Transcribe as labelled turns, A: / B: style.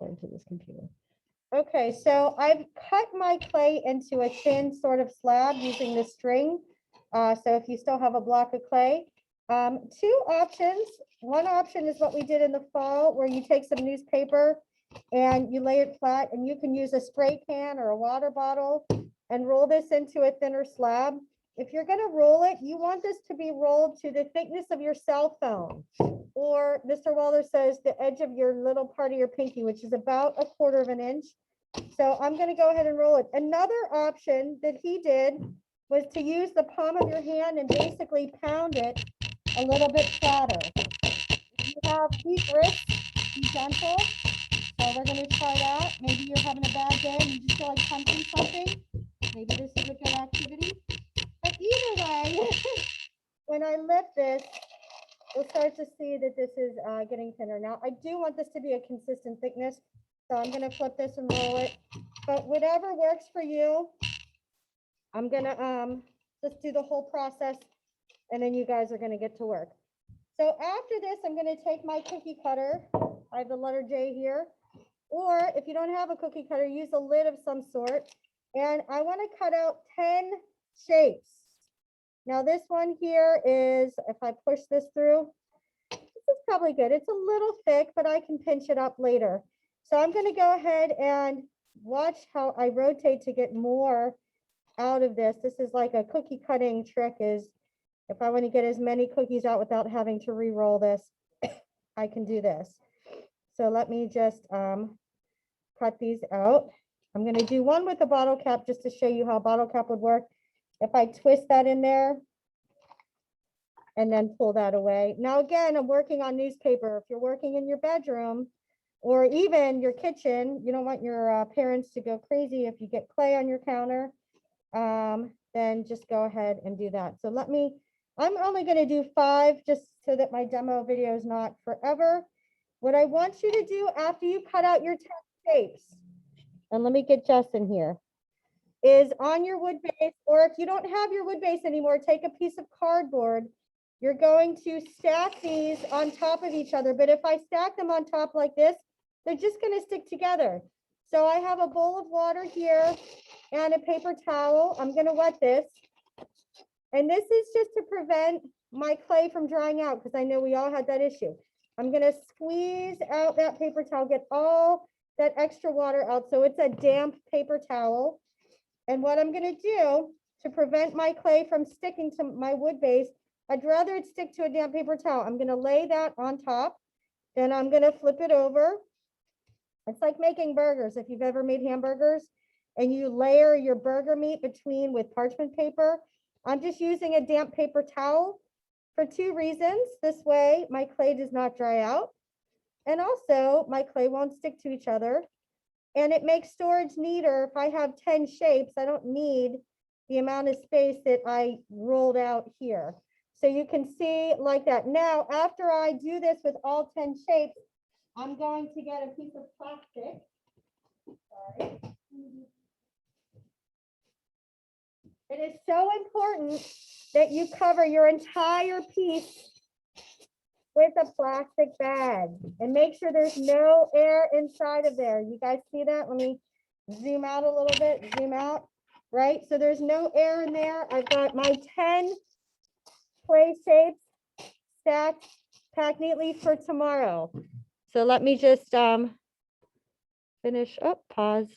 A: according to this computer. Okay, so I've cut my clay into a thin sort of slab using the string. So if you still have a block of clay, two options. One option is what we did in the fall, where you take some newspaper and you lay it flat, and you can use a spray can or a water bottle and roll this into a thinner slab. If you're going to roll it, you want this to be rolled to the thickness of your cell phone, or Mr. Waller says the edge of your little part of your pinky, which is about 1/4 of an inch. So I'm going to go ahead and roll it. Another option that he did was to use the palm of your hand and basically pound it a little bit flatter. If you have weak wrists, be gentle. So we're going to try that. Maybe you're having a bad day and you just feel like punching something. Maybe this is a good activity. But either way, when I lift this, we'll start to see that this is getting thinner. Now, I do want this to be a consistent thickness, so I'm going to flip this and roll it. But whatever works for you, I'm going to just do the whole process, and then you guys are going to get to work. So after this, I'm going to take my cookie cutter. I have the letter J here. Or if you don't have a cookie cutter, use a lid of some sort. And I want to cut out 10 shapes. Now this one here is, if I push this through, this is probably good. It's a little thick, but I can pinch it up later. So I'm going to go ahead and watch how I rotate to get more out of this. This is like a cookie cutting trick, is if I want to get as many cookies out without having to re-roll this, I can do this. So let me just cut these out. I'm going to do one with the bottle cap just to show you how a bottle cap would work. If I twist that in there and then pull that away. Now, again, I'm working on newspaper. If you're working in your bedroom or even your kitchen, you don't want your parents to go crazy if you get clay on your counter, then just go ahead and do that. So I'm only going to do 5 just so that my demo video is not forever. What I want you to do after you cut out your 10 shapes, and let me get Justin here, is on your wood base, or if you don't have your wood base anymore, take a piece of cardboard. You're going to stack these on top of each other. But if I stack them on top like this, they're just going to stick together. So I have a bowl of water here and a paper towel. I'm going to wet this. And this is just to prevent my clay from drying out, because I know we all had that issue. I'm going to squeeze out that paper towel, get all that extra water out. So it's a damp paper towel. And what I'm going to do to prevent my clay from sticking to my wood base, I'd rather it stick to a damp paper towel. I'm going to lay that on top. Then I'm going to flip it over. It's like making burgers. If you've ever made hamburgers and you layer your burger meat between with parchment paper, I'm just using a damp paper towel for 2 reasons. This way my clay does not dry out. And also my clay won't stick to each other. And it makes storage neater. If I have 10 shapes, I don't need the amount of space that I rolled out here. So you can see like that. Now, after I do this with all 10 shapes, I'm going to get a piece of plastic. Sorry. It is so important that you cover your entire piece with a plastic bag and make sure there's no air inside of there. You guys see that? Let me zoom out a little bit, zoom out, right? So there's no air in there. I've got my 10 clay shapes stacked, packed neatly for tomorrow. So let me just finish up, pause.